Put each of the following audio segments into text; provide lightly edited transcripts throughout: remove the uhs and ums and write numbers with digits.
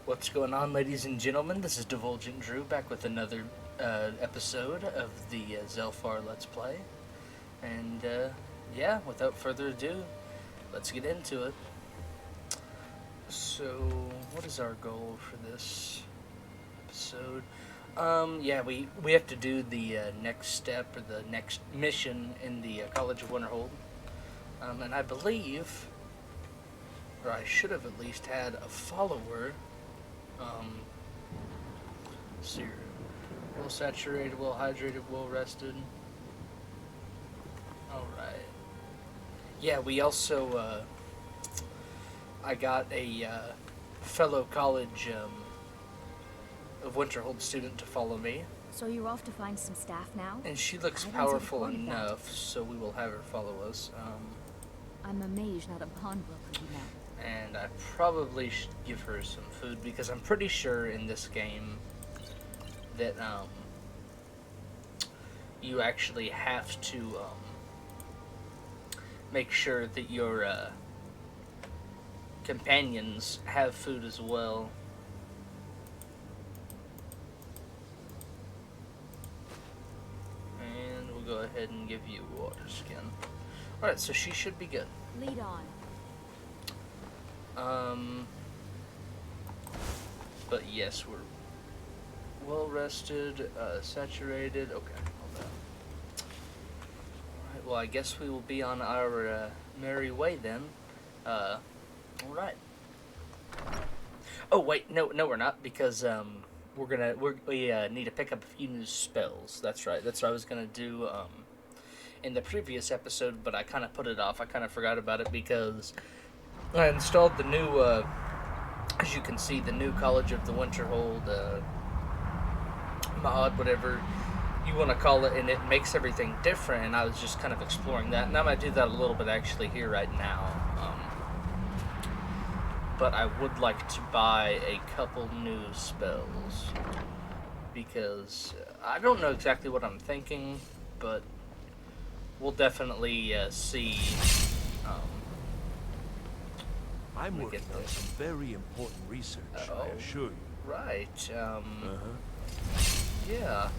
What's going on, ladies and gentlemen? This is Divulgent Drew back with another episode of the Zelphar Let's Play. And yeah, without further ado, let's get into it. So, what is our goal for this episode? Yeah, we have to do the next step or the next mission in the College of Winterhold. And I believe, or I should have at least had a follower. See here. Well saturated, well hydrated, well rested. Alright. Yeah, we also, I got a fellow college of Winterhold student to follow me. So you're off to find some staff now? And she looks powerful enough, so we will have her follow us. I'm a mage, not a pawnbroker, you know. And I probably should give her some food, because I'm pretty sure in this game that, you actually have to, make sure that your, companions have food as well. And we'll go ahead and give you water skin. Alright, so she should be good. Lead on. But yes, we're well rested, saturated. Okay, hold on. Alright, well, I guess we will be on our merry way then. Alright. Oh wait, no, we're not, because we need to pick up a few new spells. That's right. That's what I was gonna do in the previous episode, but I kind of put it off. I kind of forgot about it because I installed the new, as you can see, the new College of the Winterhold mod, whatever you want to call it, and it makes everything different, and I was just kind of exploring that, and I might do that a little bit actually here right now. But I would like to buy a couple new spells, because I don't know exactly what I'm thinking, but we'll definitely see. I'm working on some very important research, I assure you. Right, yeah.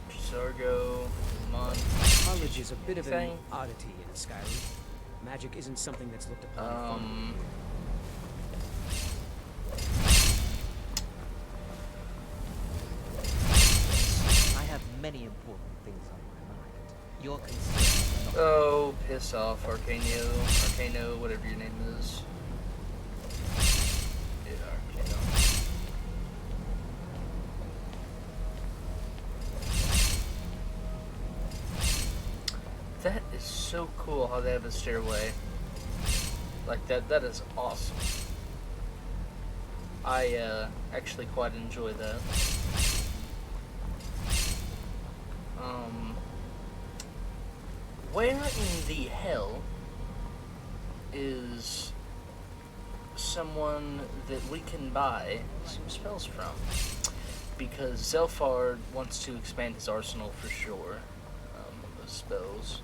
Sargo, Mon. College is a bit of an oddity in Skyrim. Magic isn't something that's looked upon. I have many important things on my mind. Your concern. Oh, piss off, Arcano, whatever your name is. Yeah, Arcano. That is so cool how they have a stairway. Like that is awesome. I actually quite enjoy that. Where in the hell is someone that we can buy some spells from? Because Zelphar wants to expand his arsenal for sure, of those spells.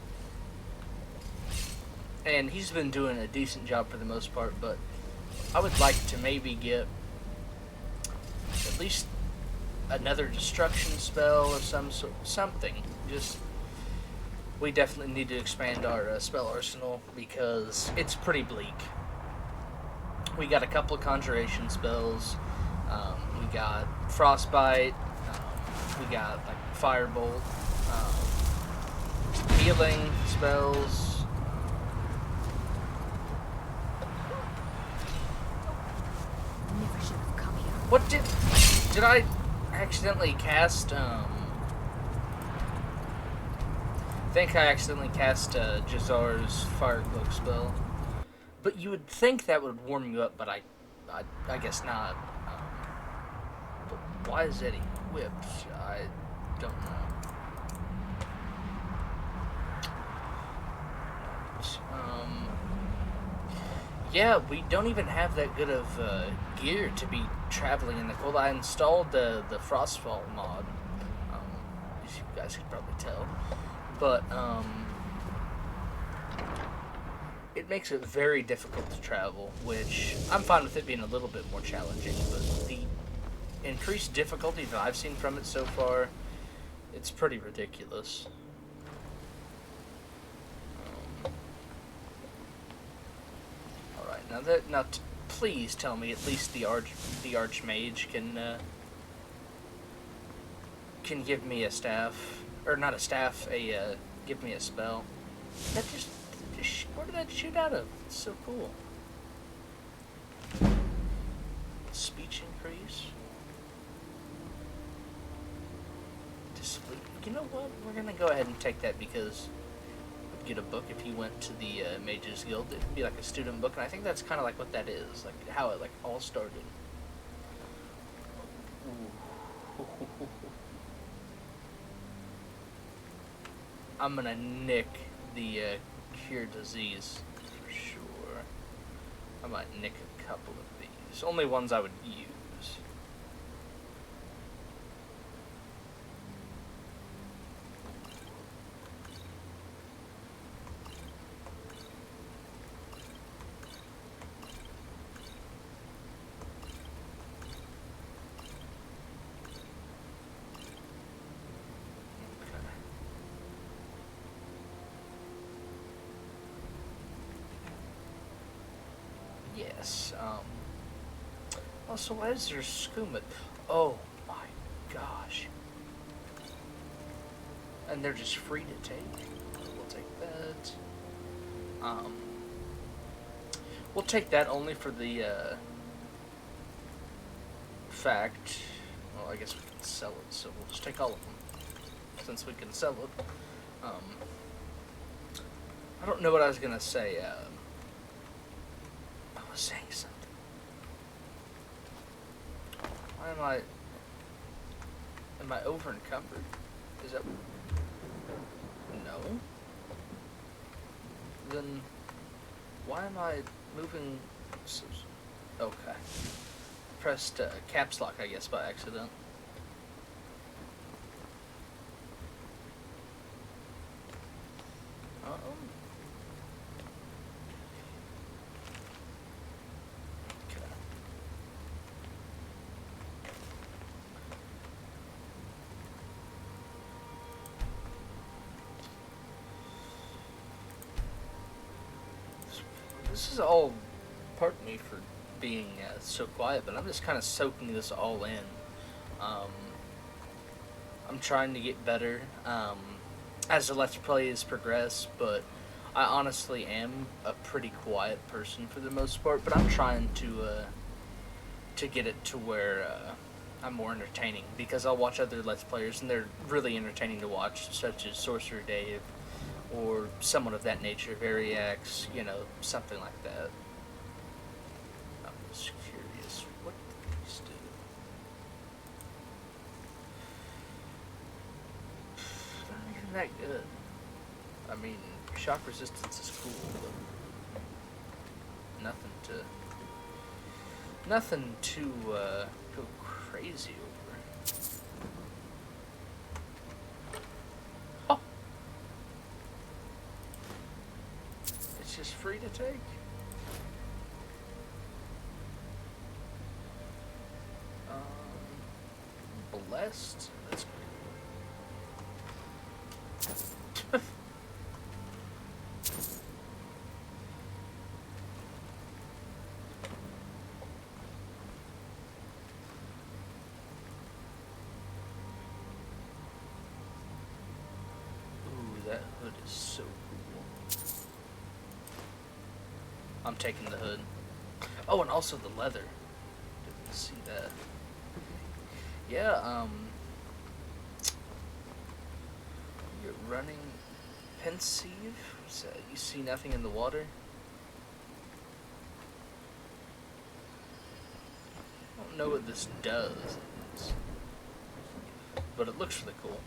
And he's been doing a decent job for the most part, but I would like to maybe get at least another destruction spell of some sort, something. Just, we definitely need to expand our spell arsenal because it's pretty bleak. We got a couple of conjuration spells. We got frostbite. We got like firebolt. Healing spells. What did I accidentally cast, I think I accidentally cast, Jazar's Fire Cloak spell. But you would think that would warm you up, but I guess not. But why is Eddie whipped? I don't know. Yeah, we don't even have that good of gear to be traveling in the cold. I installed the Frostfall mod, as you guys could probably tell. But it makes it very difficult to travel, which I'm fine with it being a little bit more challenging, but the increased difficulty that I've seen from it so far, it's pretty ridiculous. Alright, please tell me at least the Archmage can give me a staff, or not a staff, give me a spell. That just where did that shoot out of? It's so cool. Speech increase. You know what? We're gonna go ahead and take that because we'd get a book if you went to the Mages Guild. It'd be like a student book, and I think that's kind of like what that is, like how it all started. Ooh. I'm gonna nick the cure disease for sure. I might nick a couple of these. Only ones I would use. Yes, also, why is there skooma? Oh my gosh. And they're just free to take. We'll take that. We'll take that only for the, fact, well, I guess we can sell it, so we'll just take all of them, since we can sell it. I don't know what I was gonna say, I was saying something. Why am I over encumbered? Is that, no? Then, why am I moving, okay. Pressed caps lock, I guess, by accident. This is all part of me for being so quiet, but I'm just kind of soaking this all in. I'm trying to get better as the Let's Plays progress, but I honestly am a pretty quiet person for the most part, but I'm trying to get it to where I'm more entertaining, because I'll watch other Let's Players and they're really entertaining to watch, such as Sorcerer Dave, or someone of that nature, Variax, you know, something like that. I'm just curious, what do these do? Not even that good. I mean, shock resistance is cool, but nothing to go crazy over. Just free to take. Blessed. That's cool. Ooh, that hood is so cool. I'm taking the hood. Oh, and also the leather. Didn't see that. Yeah, you're running pensive. So you see nothing in the water. I don't know what this does, but it looks really cool.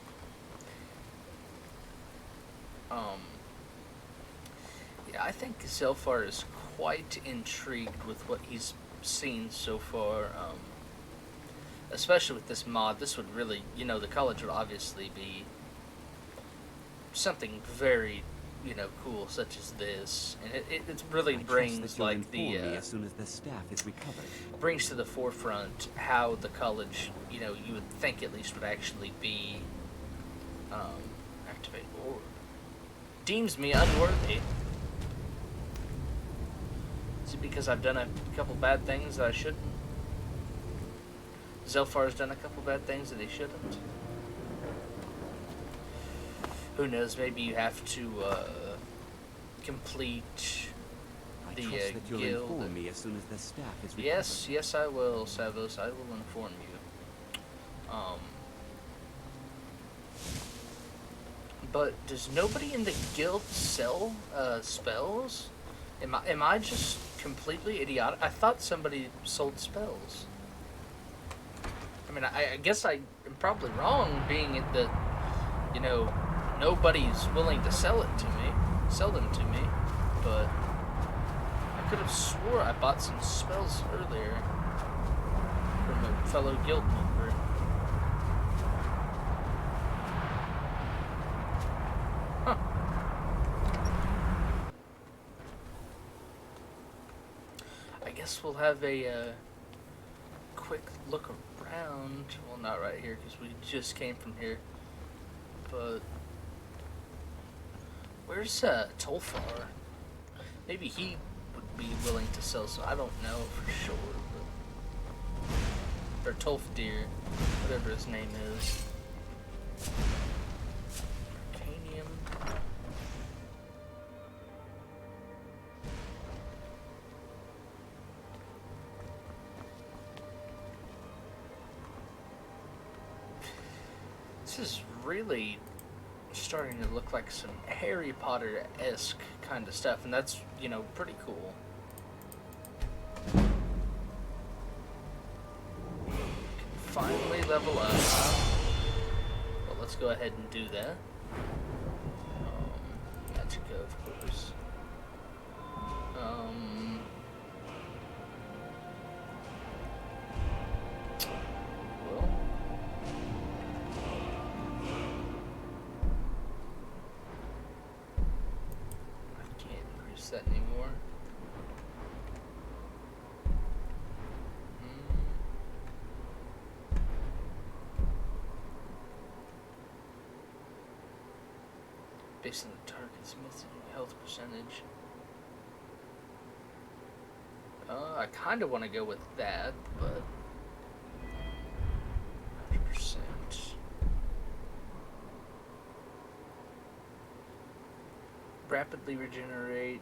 Yeah, I think Zelphar is quite intrigued with what he's seen so far, especially with this mod. This would really, you know, the college would obviously be something very you know, cool, such as this, and it really I trust brings that you'll like the inform me as soon as the staff is recovered. brings to the forefront how the college, you know, you would think at least would actually be activate or deems me unworthy. Is it because I've done a couple bad things that I shouldn't? Zelphar's done a couple bad things that he shouldn't. Who knows? Maybe you have to complete I the trust that you'll guild. inform me as soon as the staff is recovered. Yes, yes, I will, Savos. I will inform you. But does nobody in the guild sell spells? Am I just completely idiotic? I thought somebody sold spells. I mean, I guess I am probably wrong, being it that, you know, nobody's willing to sell them to me, but I could have swore I bought some spells earlier from a fellow guild member. Huh. I guess we'll have a quick look around. Well, not right here because we just came from here. But where's Tolfar? Maybe he would be willing to sell some. I don't know for sure. But, or Tolfdir, whatever his name is. Arcanium. This is really starting to look like some Harry Potter-esque kind of stuff, and that's, you know, pretty cool. Finally level up. Well, let's go ahead and do that. Magicka, of course. Well, I can't increase that anymore. Based on the target's missing health percentage. I kind of want to go with that, but 100%. Rapidly regenerate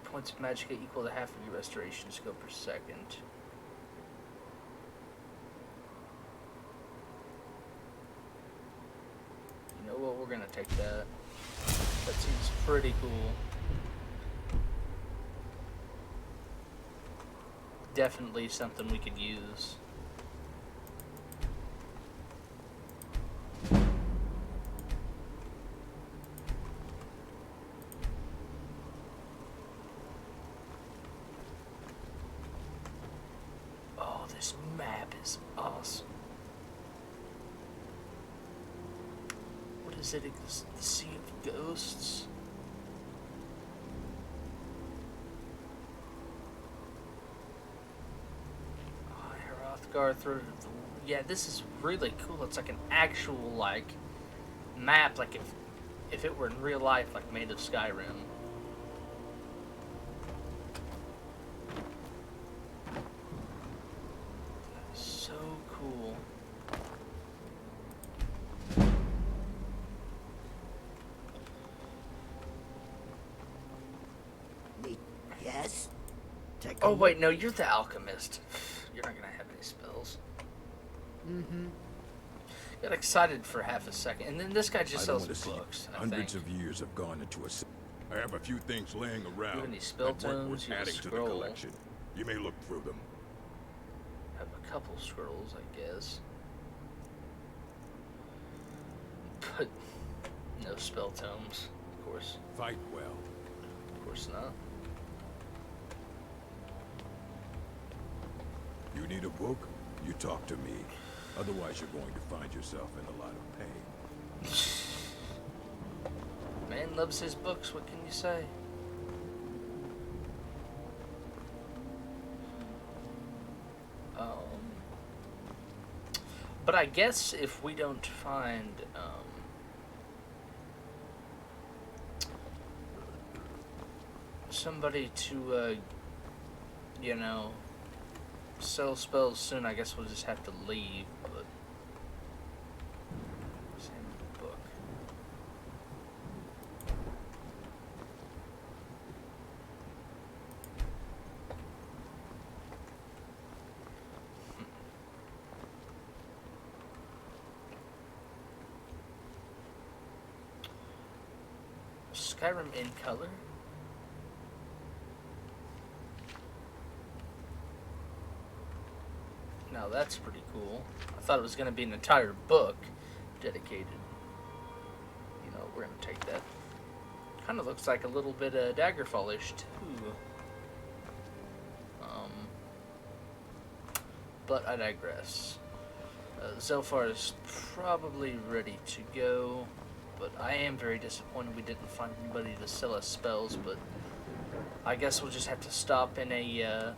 points of magicka equal to half of your restoration skill per second. You know what? We're gonna take that. That seems pretty cool. Definitely something we could use. Oh, this map is awesome. What is it? The Sea of Ghosts? Yeah, this is really cool. It's like an actual like map, like if it were in real life, like made of Skyrim. So cool. Yes? Take Oh wait, no, you're the alchemist. You're not gonna have any spells. Mm-hmm. Got excited for half a second, and then this guy just I don't sells want to see books. I hundreds think. of years have gone into a. I have a few things laying around any spell that weren't tomes? worth You have a adding to the scroll. collection. You may look through them. Have a couple scrolls, I guess. But no spell tomes, of course. Fight well. Of course not. You need a book? You talk to me. Otherwise, you're going to find yourself in a lot of pain. Man, loves his books, what can you say? But I guess if we don't find, somebody to, you know, sell spells soon, I guess we'll just have to leave, but... Same book. Skyrim in color? Now that's pretty cool. I thought it was going to be an entire book dedicated. You know, we're going to take that. Kind of looks like a little bit Daggerfall-ish too. But I digress. Zelphar is probably ready to go. But I am very disappointed we didn't find anybody to sell us spells, but I guess we'll just have to stop in a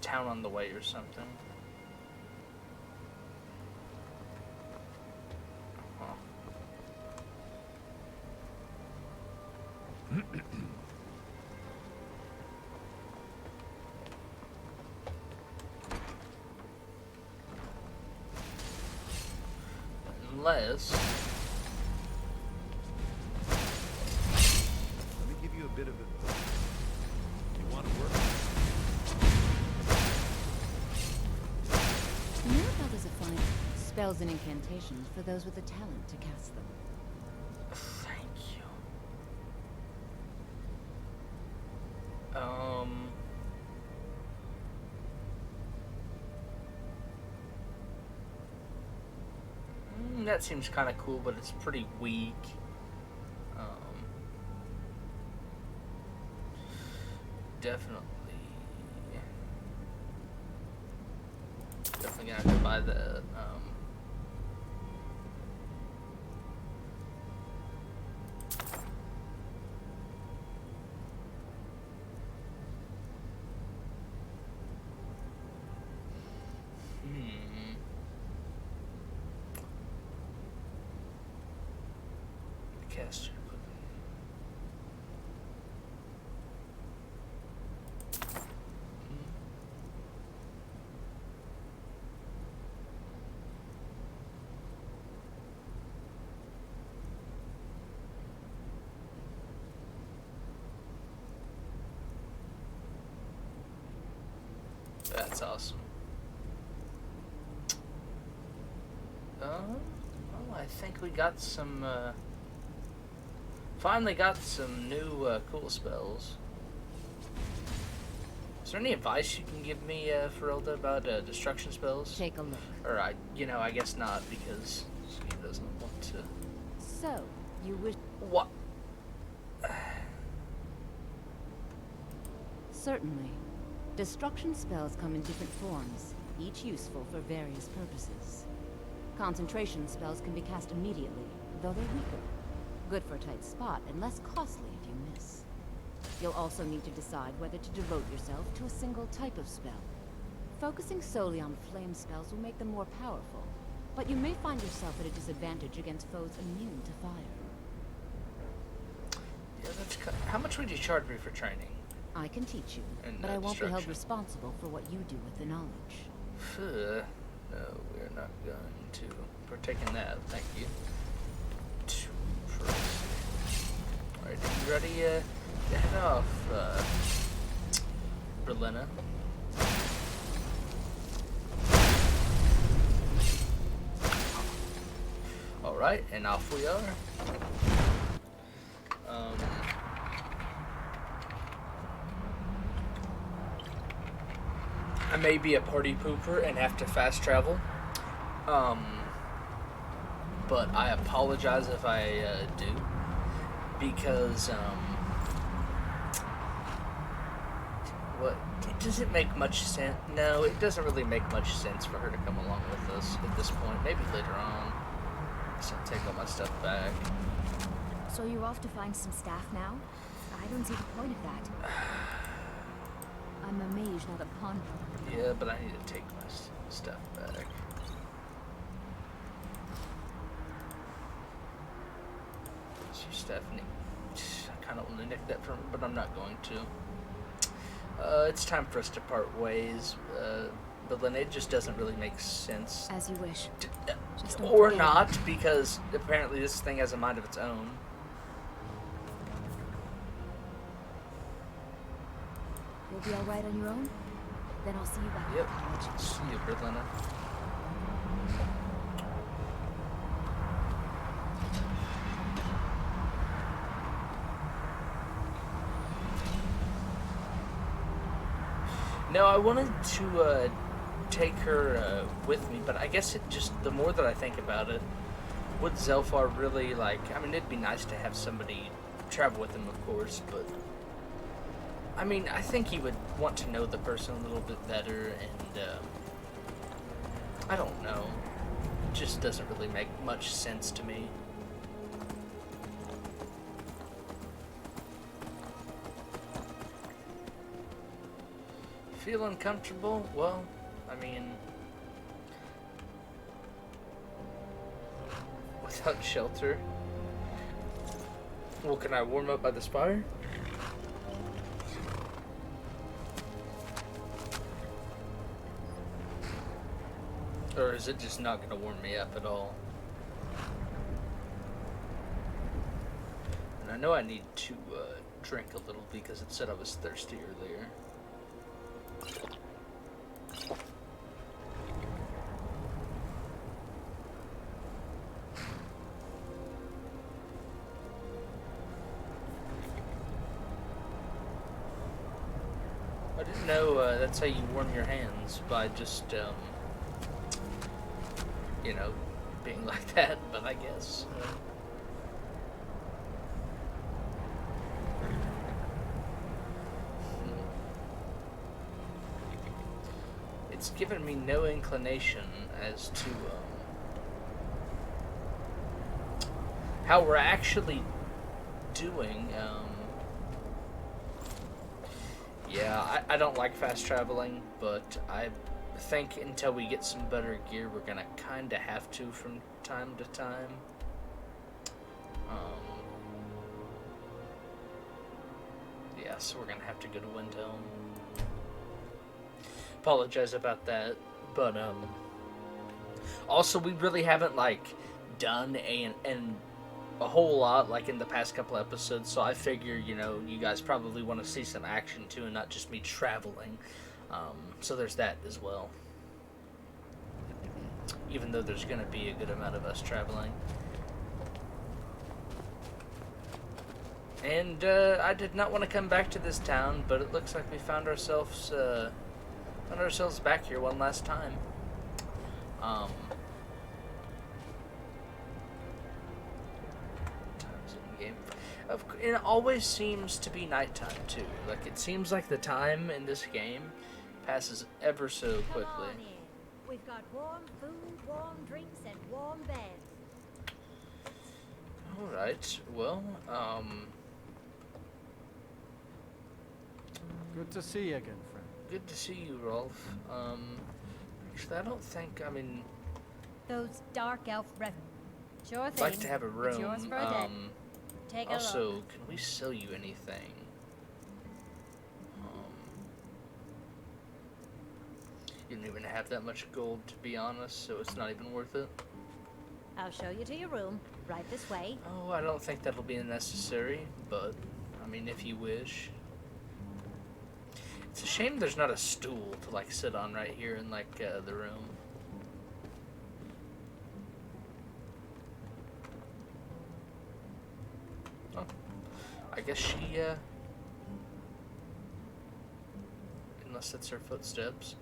town on the way or something. Huh. Unless... Let me give you a bit of advice. You want to work? Mirabelle does a fine spells and incantations for those with the talent to cast them. Thank you. That seems kind of cool, but it's pretty weak. Definitely gonna have to buy that. Caster. That's awesome. Well, I think we got some, finally got some new, cool spells. Is there any advice you can give me, Ferelda, about, destruction spells? Take a look. Or, I guess not, because she doesn't want to... So, you wish... What? Certainly. Destruction spells come in different forms, each useful for various purposes. Concentration spells can be cast immediately, though they're weaker. Good for a tight spot, and less costly if you miss. You'll also need to decide whether to devote yourself to a single type of spell. Focusing solely on flame spells will make them more powerful, but you may find yourself at a disadvantage against foes immune to fire. Yeah, that's... How much would you charge me for training? I can teach you, And, but I won't be held destruction. responsible for what you do with the knowledge. No, we're not going to partake in that. Thank you. Alright, are you ready to head off, Berlina? Alright, and off we are. I may be a party pooper and have to fast travel. But I apologize if I do, because what does it make much sense? No, it doesn't really make much sense for her to come along with us at this point. Maybe later on. So I'll take all my stuff back. So you're off to find some staff now? I don't see the point of that. I'm a mage, not a pawn. Yeah, but I need to take my stuff back. So Stephanie, I kind of want to nick that from her, but I'm not going to. It's time for us to part ways. But then it just doesn't really make sense. As you wish. Just don't Or forget. not, because apparently this thing has a mind of its own. You'll be alright on your own? Then I'll see you back Yep. at the college. See you, Berlina. No, I wanted to take her with me, but I guess it just, the more that I think about it, would Zelphar really, like, I mean, it'd be nice to have somebody travel with him, of course, but I mean, I think he would want to know the person a little bit better, and I don't know. It just doesn't really make much sense to me. Feel uncomfortable? Well, I mean, without shelter. Well, can I warm up by the fire? Or is it just not going to warm me up at all? And I know I need to drink a little because it said I was thirsty earlier. I didn't know that's how you warm your hands, by just, you know, being like that, but I guess. It's given me no inclination as to how we're actually doing. Yeah, I don't like fast traveling, but I think until we get some better gear, we're gonna kind of have to from time to time. Yeah, so we're gonna have to go to Windhelm. Apologize about that, but also we really haven't like done a whole lot like in the past couple episodes, so I figure, you know, you guys probably want to see some action too and not just me traveling, so there's that as well, even though there's going to be a good amount of us traveling. And I did not want to come back to this town, but it looks like we found ourselves back here one last time. It always seems to be nighttime too. Like, it seems like the time in this game passes ever so quickly. Come on in. We've got warm food, warm drinks, and warm beds. Alright, well, Good to see you again, friend. good to see you, Rolf. Actually, I don't think, I mean, Those dark elf Sure I'd thing. like to have a room. It's yours for a day. Take a Also, look. can we sell you anything? You don't even have that much gold, to be honest, so it's not even worth it. I'll show you to your room. Right this way. Oh, I don't think that'll be necessary, but, I mean, if you wish. It's a shame there's not a stool to, like, sit on right here in, like, the room. Oh, I guess she, unless it's her footsteps,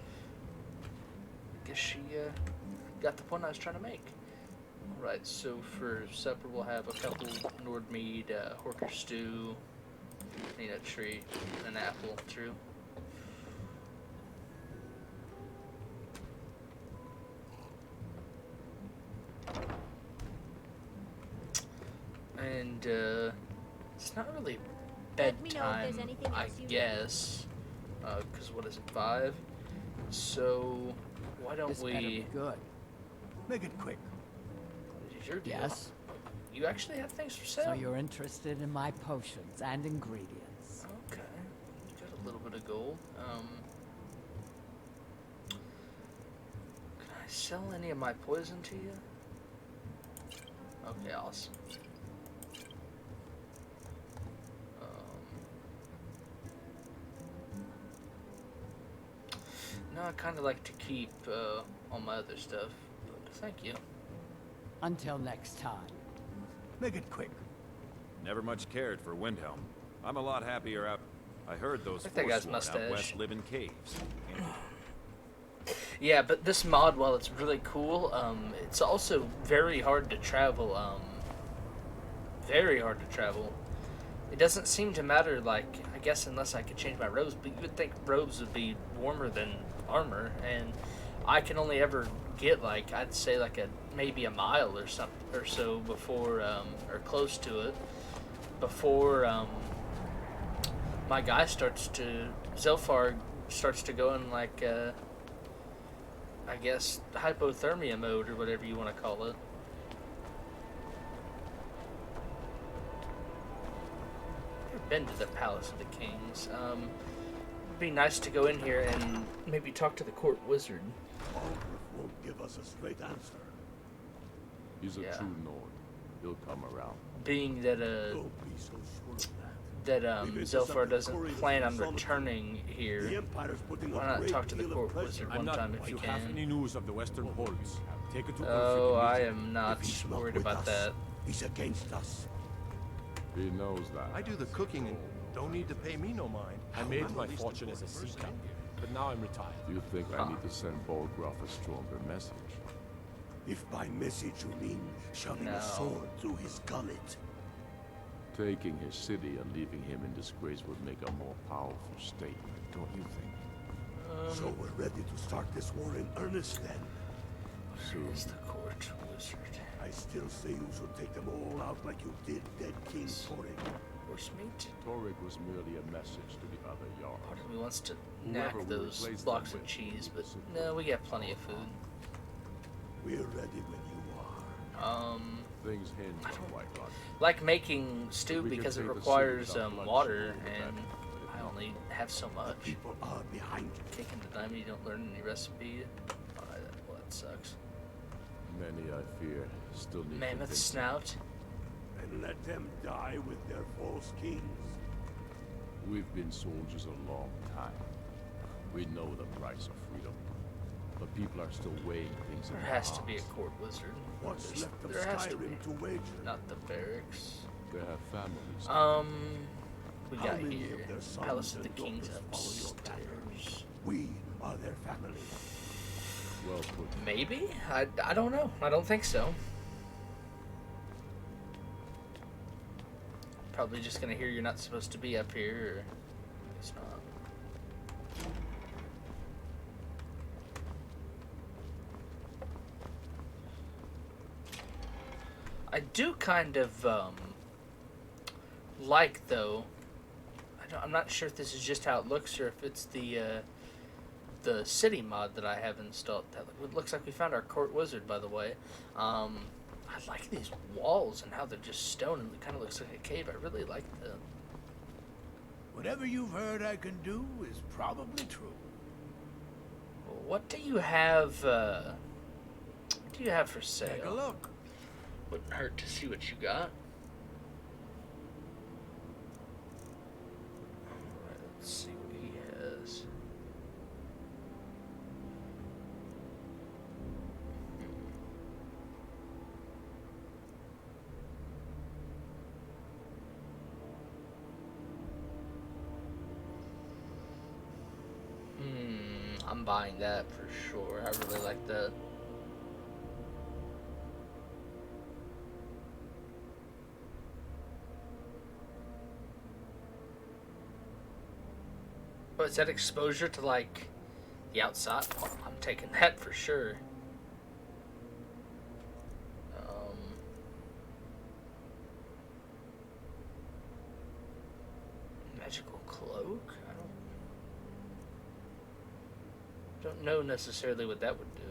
I guess she, got the point I was trying to make. Alright, so for supper we'll have a couple Nordmead, Horker stew, peanut treat, an apple, true. And it's not really Let me know if bedtime, there's anything I else you need. guess. Because what is it, 5? So, why don't This better be we... good. Make it quick. This is your deal. Yes? You actually have things for sale? So you're interested in my potions and ingredients. Okay. You got a little bit of gold. Can I sell any of my poison to you? Okay, awesome. No, I kind of like to keep all my other stuff, but thank you. Until next time. Make it quick. Never much cared for Windhelm. I'm a lot happier out. I heard those Like that guy's Forsworn out mustache. west live in caves. Yeah, but this mod, while it's really cool, it's also very hard to travel. Very hard to travel. It doesn't seem to matter, like, I guess unless I could change my robes, but you would think robes would be warmer than armor, and I can only ever get, like, I'd say like maybe a mile or something or so before, or close to it, before, my guy Zelphar starts to go in, like, I guess, hypothermia mode, or whatever you want to call it. I've been to the Palace of the Kings. It'd be nice to go in here and maybe talk to the court wizard. Aldrich won't give us a straight answer. He's a Yeah. true Nord. He'll come around. Being that Don't be so sure of that. Zelphar doesn't plan on returning The here, Empire's putting why a not great talk to the deal of court pressure. wizard I'm one not. time if you you have can? any news of the Western Hordes? Take it to Oh, Ulfric I immediately. am not If he's not worried with about us, that. He's against us. He knows that. I do the cooking and don't need to pay me no mind. I made my fortune as a sea captain, but now I'm retired. You think I need to send Bolgraf a stronger message? If by message you mean shoving No. a sword through his gullet. Taking his city and leaving him in disgrace would make a more powerful statement, don't you think? So we're ready to start this war in earnest then. Soon. Is the court wizard? I still say you should take them all out like you did dead King Thorin. Horse meat? Torek was merely a message to the other Part Jarls. of me wants to Whoever knack will those replace blocks them of with cheese, but simply no, we got plenty of food. We're ready when you are. Things hinge on White Blood. Like making stew We can because it save the requires city without water, bloodshed, and I only have so much. People are behind you. Kicking the diamond, you don't learn any recipe. Oh, well, that sucks. Many, I fear, still need Mammoth convincing. snout. And let them die with their false kings. We've been soldiers a long time. We know the price of freedom. But people are still weighing things in There their has to be a hearts. court wizard. What's left of There has to be. Skyrim to wager? Not the barracks. They have families. We How got many here. of their sons Palace of the and Kings daughters follow your upstairs. We are their family. Well put. Maybe? I don't know. I don't think so. Probably just gonna hear you're not supposed to be up here, or it's not. I do kind of like, though. I'm not sure if this is just how it looks or if it's the city mod that I have installed. It looks like we found our court wizard, by the way. I like these walls and how they're just stone and it kind of looks like a cave. I really like them. Whatever you've heard I can do is probably true. What do you have? What do you have for sale? Take a look. Wouldn't hurt to see what you got. Alright, let's see what he has. I'm buying that for sure. I really like that. Oh, is that exposure to, like, the outside? Oh, I'm taking that for sure. know necessarily what that would do.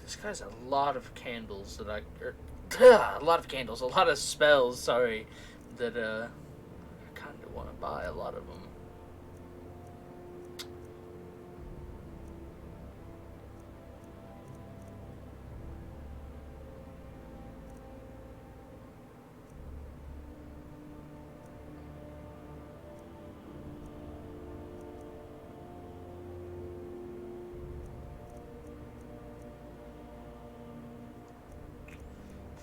This guy's a lot of candles that a lot of candles, a lot of spells, sorry, that I kind of want to buy a lot of them.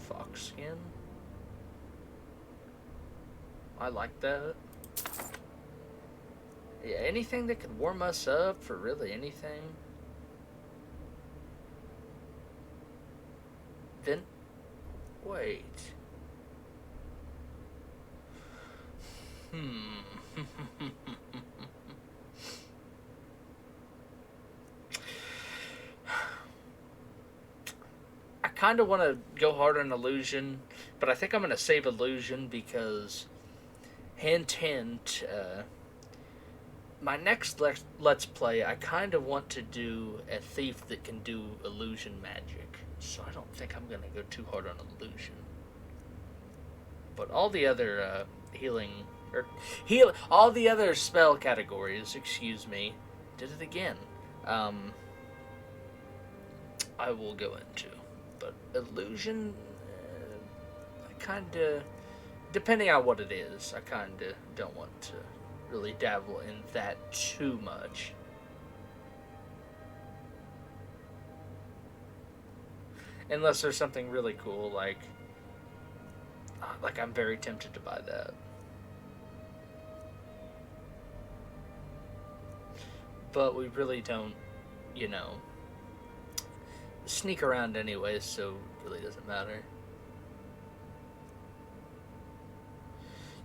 Fox skin. I like that. Yeah, anything that could warm us up for really anything. Then, wait. I kind of want to go hard on illusion, but I think I'm going to save illusion because, hint, hint, my next Let's Play, I kind of want to do a thief that can do illusion magic. So I don't think I'm going to go too hard on illusion. But all the other all the other spell categories, excuse me, did it again, I will go into. But illusion, I kind of, depending on what it is, I kind of don't want to really dabble in that too much. Unless there's something really cool, like I'm very tempted to buy that. But we really don't, you know, sneak around anyway, so it really doesn't matter.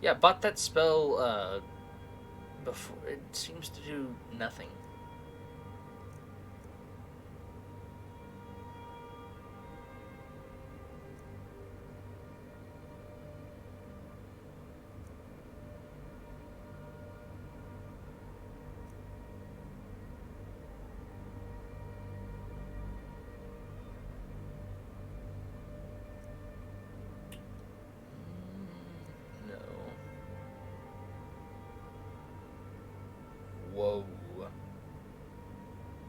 Yeah, bought that spell before. It seems to do nothing. Whoa.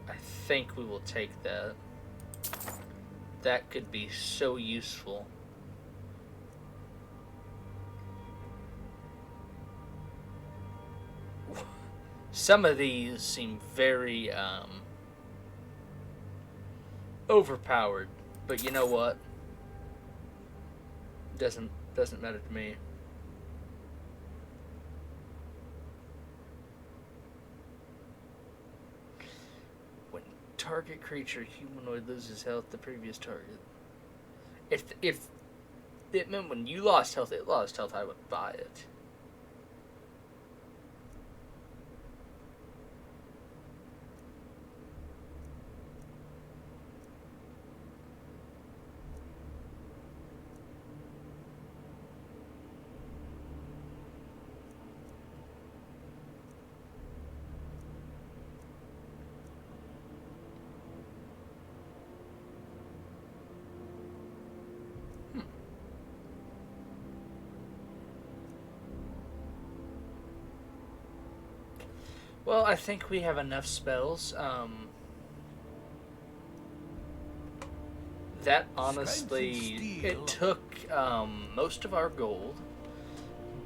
I think we will take that. That could be so useful. Some of these seem very overpowered, but you know what? Doesn't matter to me. Target creature humanoid loses health, the previous target. If it meant when you lost health, it lost health, I would buy it. Well, I think we have enough spells. That honestly, it took most of our gold,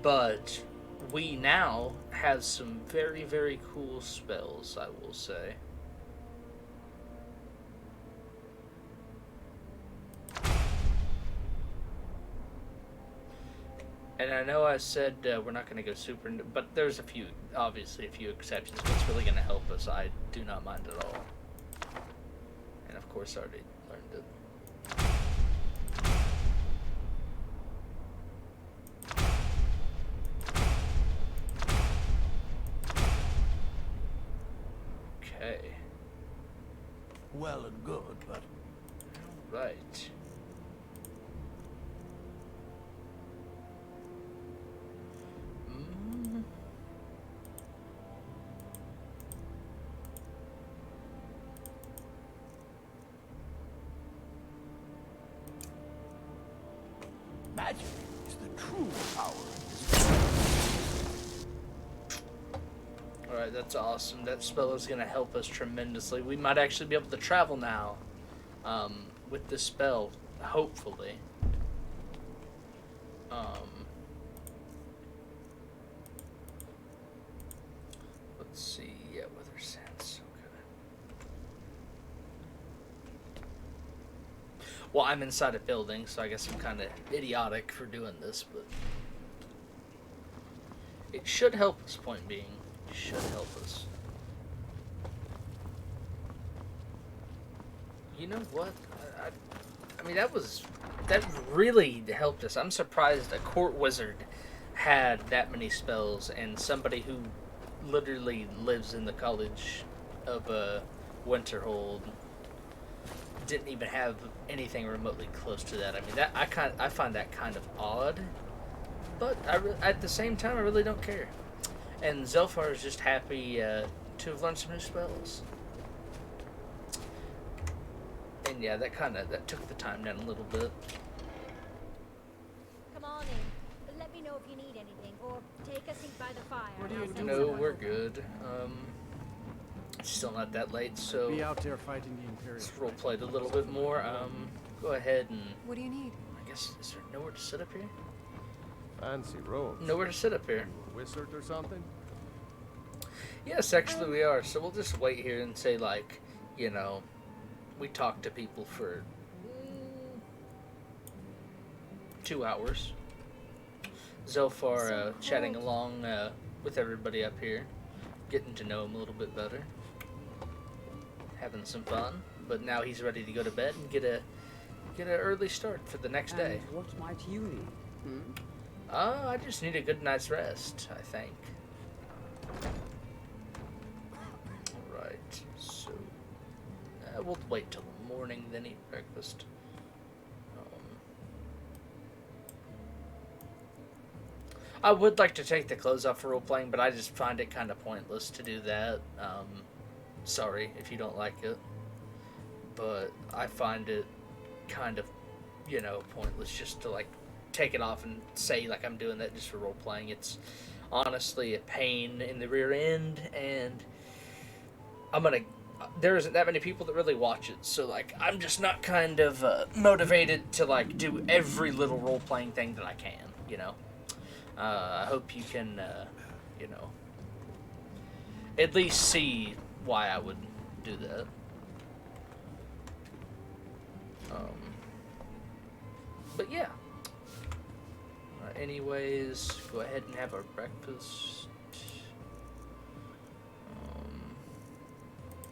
but we now have some very, very cool spells, I will say. And I know I said we're not going to go super, but there's obviously a few exceptions. What's really going to help us, I do not mind at all. And of course I already learned it. Okay. Well and good, but... Right. true power. Alright, that's awesome. That spell is going to help us tremendously. We might actually be able to travel now with this spell, hopefully. Let's see. Yeah, weather sounds so good. Well, I'm inside a building, so I guess I'm kind of idiotic for doing this, but it should help us, point being. It should help us. You know what? I mean, that really helped us. I'm surprised a court wizard had that many spells, and somebody who literally lives in the College of Winterhold didn't even have anything remotely close to that. I mean, that I find that kind of odd, but at the same time, I really don't care. And Zelphar is just happy to have learned some new spells. And yeah, that took the time down a little bit. Come on in. Let me know if you need anything, or take a seat by the fire. What do you do? No, we're good. It's still not that late, so Be out there fighting the Imperial. let's roleplay a little bit more. Go ahead and... What do you need? I guess, is there nowhere to sit up here? Fancy robes. Nowhere to sit up here. You a wizard or something? Yes, actually we are. So we'll just wait here and say, like, you know, we talk to people for 2 hours. Zelphar chatting along with everybody up here, getting to know him a little bit better, having some fun. But now he's ready to go to bed and get an early start for the next day. What might you need? I just need a good night's rest, I think. Alright, so we'll wait till the morning, then eat breakfast. I would like to take the clothes off for role-playing, but I just find it kind of pointless to do that. Sorry if you don't like it, but I find it kind of, you know, pointless just to, like, take it off and say, like, I'm doing that just for role-playing. It's honestly a pain in the rear end, and there isn't that many people that really watch it, so, like, I'm just not kind of motivated to, like, do every little role-playing thing that I can, you know? I hope you can, you know, at least see why I would do that. But yeah. Anyways, go ahead and have our breakfast.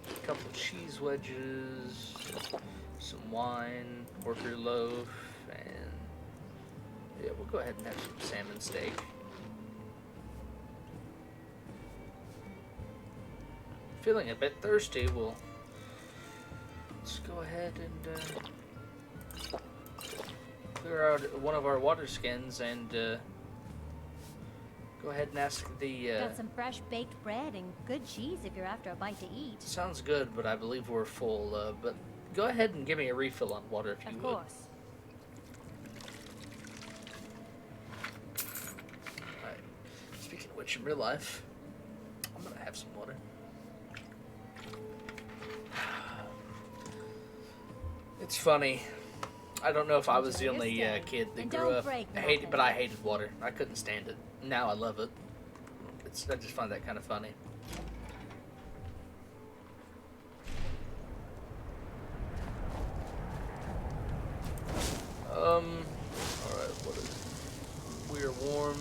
A couple of cheese wedges, some wine, worker loaf, and yeah, we'll go ahead and have some salmon steak. Feeling a bit thirsty, let's go ahead and clear out one of our water skins and go ahead and ask the... Got some fresh baked bread and good cheese if you're after a bite to eat. Sounds good, but I believe we're full. But go ahead and give me a refill on water if you would. Of course. Alright. Speaking of which, in real life, I'm gonna have some water. It's funny. I don't know if I was the only kid that grew up. I hated water. I couldn't stand it. Now I love it. I just find that kind of funny. Alright, what is it? We are warm.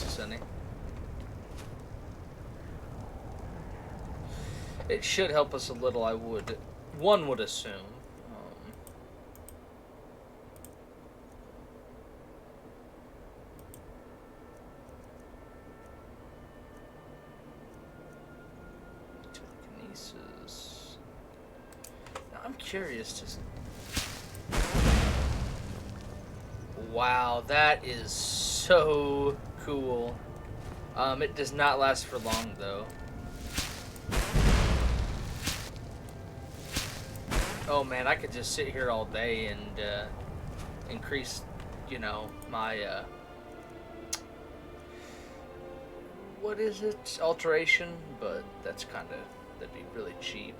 Sunny. It should help us a little, one would assume. Telekinesis. Now, I'm curious to... Wow, that is so cool. It does not last for long, though. Oh man, I could just sit here all day and increase you know, my, what is it? Alteration, but that's that'd be really cheap.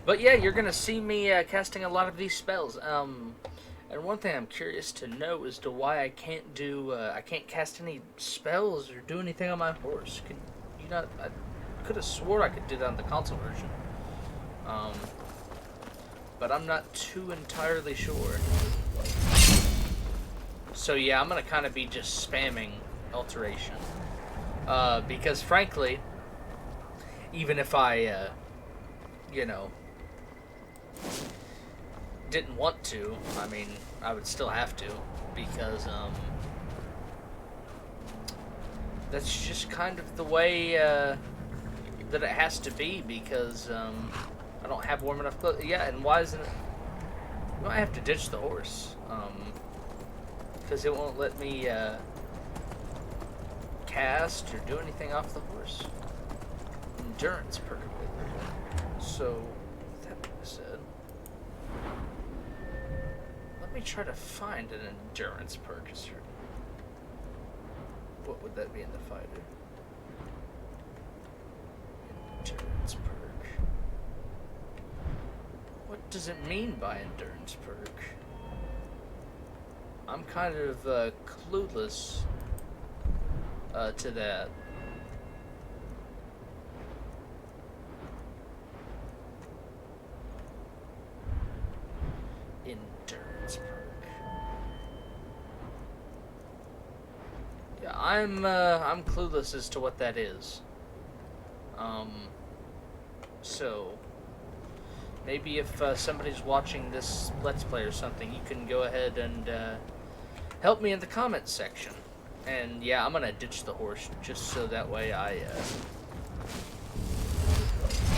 But yeah, you're gonna see me casting a lot of these spells. And one thing I'm curious to know is to why I can't do I can't cast any spells or do anything on my horse. Can you not? I could have swore I could do that on the console version. But I'm not too entirely sure. So yeah, I'm gonna kind of be just spamming alteration because frankly, even if I you know, didn't want to, I mean, I would still have to, because that's just kind of the way that it has to be, because I don't have warm enough clothes. Yeah, and why isn't it? You might have to ditch the horse, because it won't let me cast or do anything off the horse. Endurance perk. So, that being said, let me try to find an endurance perk. What would that be in the fighter? Endurance perk. What does it mean by endurance perk? I'm kind of clueless to that. Endurance perk. Yeah, I'm clueless as to what that is. So maybe if somebody's watching this Let's Play or something, you can go ahead and help me in the comments section. And yeah, I'm gonna ditch the horse just so that way I.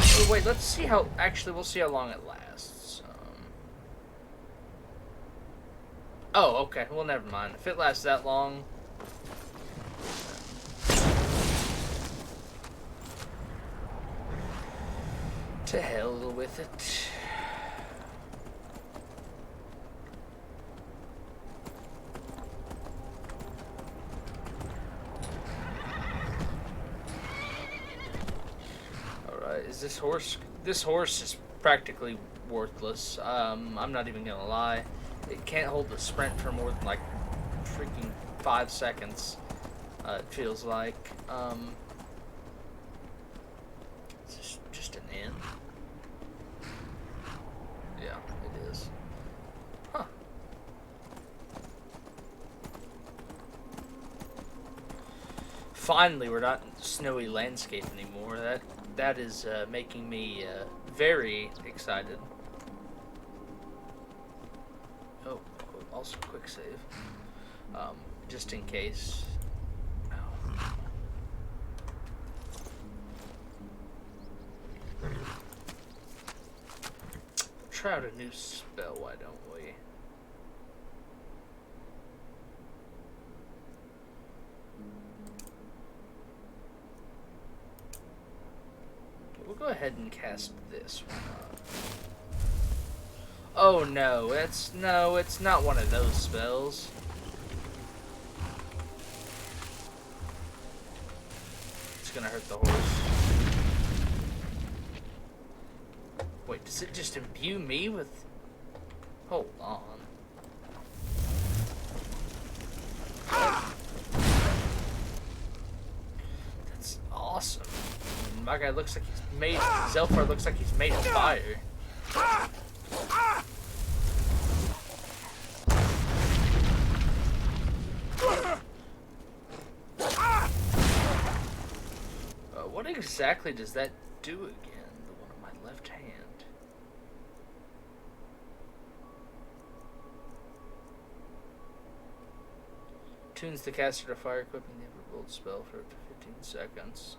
Oh wait, let's see how. Actually, we'll see how long it lasts. Oh, okay. Well, never mind. If it lasts that long. To hell with it. Alright, is this horse? This horse is practically worthless. I'm not even gonna lie. It can't hold the sprint for more than like freaking 5 seconds. It feels like. Is this just an inn? Yeah, it is. Huh. Finally, we're not in snowy landscape anymore. That is making me very excited. Oh, also quick save. Just in case. Oh. Try out a new spell, why don't we? We'll go ahead and cast this one. Oh no, it's not one of those spells. It's gonna hurt the horse. Wait, does it just imbue me with... Hold on. That's awesome. My guy looks like he's made... Zelphar looks like he's made of fire. What exactly does that do again? The one on my left hand. Tunes the caster to fire, equipping the overruled spell for up to 15 seconds.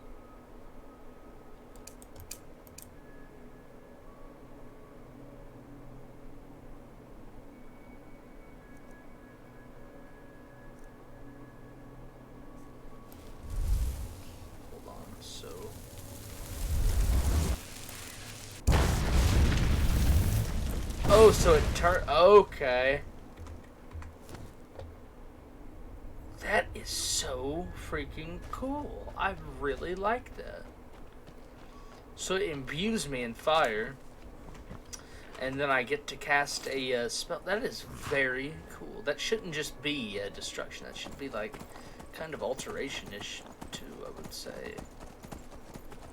Oh, so it turned... Okay. That is so freaking cool. I really like that. So it imbues me in fire. And then I get to cast a spell. That is very cool. That shouldn't just be destruction. That should be like kind of alteration-ish too, I would say.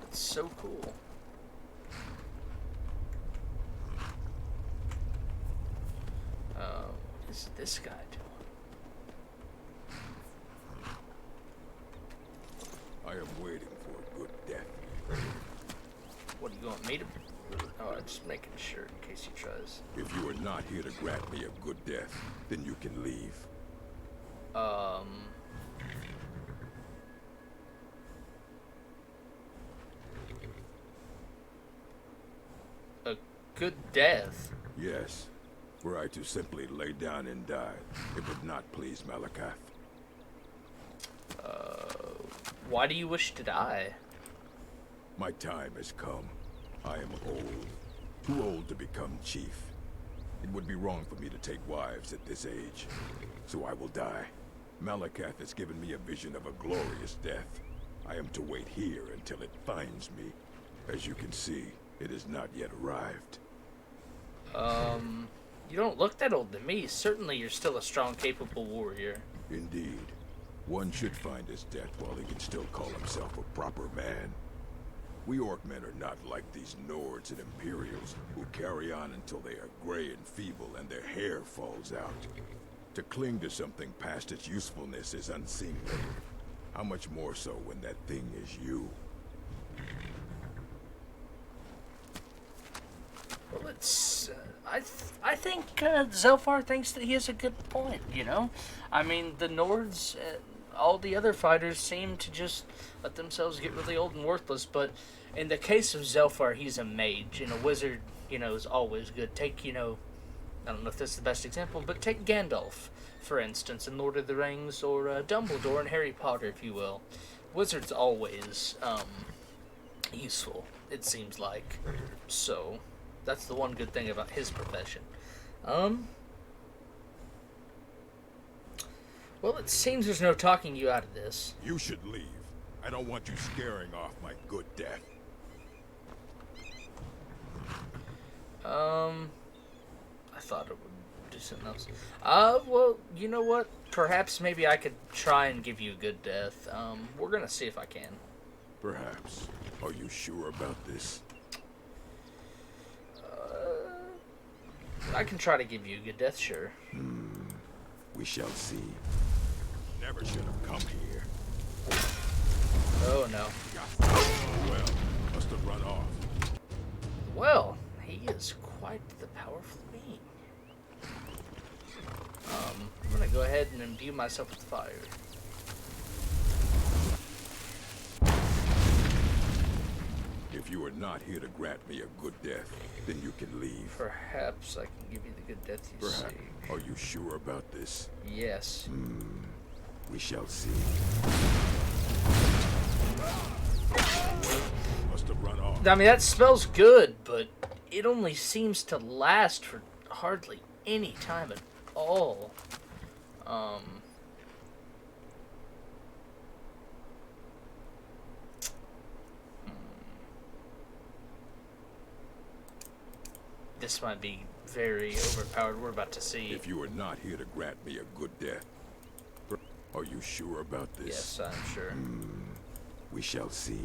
It's so cool. What is this guy doing? I am waiting for a good death. What do you want me to... Oh, I'm just making sure in case he tries. If you are not here to grant me a good death, then you can leave. A good death? Yes. Were I to simply lay down and die, it would not please Malakath. Why do you wish to die? My time has come. I am old. Too old to become chief. It would be wrong for me to take wives at this age. So I will die. Malakath has given me a vision of a glorious death. I am to wait here until it finds me. As you can see, it has not yet arrived. You don't look that old to me. Certainly you're still a strong, capable warrior. Indeed. One should find his death while he can still call himself a proper man. We Orcmen are not like these Nords and Imperials who carry on until they are gray and feeble and their hair falls out. To cling to something past its usefulness is unseemly. How much more so when that thing is you? Well, it's... I think Zelphar thinks that he has a good point, you know? I mean, the Nords... all the other fighters seem to just let themselves get really old and worthless, but in the case of Zelphar, he's a mage, and a wizard, you know, is always good. Take, you know, I don't know if this is the best example, but take Gandalf, for instance, in Lord of the Rings, or Dumbledore in Harry Potter, if you will. Wizard's always useful, it seems like. So, that's the one good thing about his profession. Well, it seems there's no talking you out of this. You should leave. I don't want you scaring off my good death. I thought it would do something else. Well, you know what? Perhaps maybe I could try and give you a good death. We're gonna see if I can. Perhaps. Are you sure about this? I can try to give you a good death, sure. We shall see. Never should have come here. Oh, no. Well, must have run off. Well, he is quite the powerful being. I'm gonna go ahead and imbue myself with fire. If you are not here to grant me a good death, then you can leave. Perhaps I can give you the good death you Perhaps. seek. Are you sure about this? Yes. We shall see. Must have run off. I mean, that spell's good, but it only seems to last for hardly any time at all. This might be very overpowered. We're about to see. If you are not here to grant me a good death, are you sure about this? Yes, I'm sure. We shall see.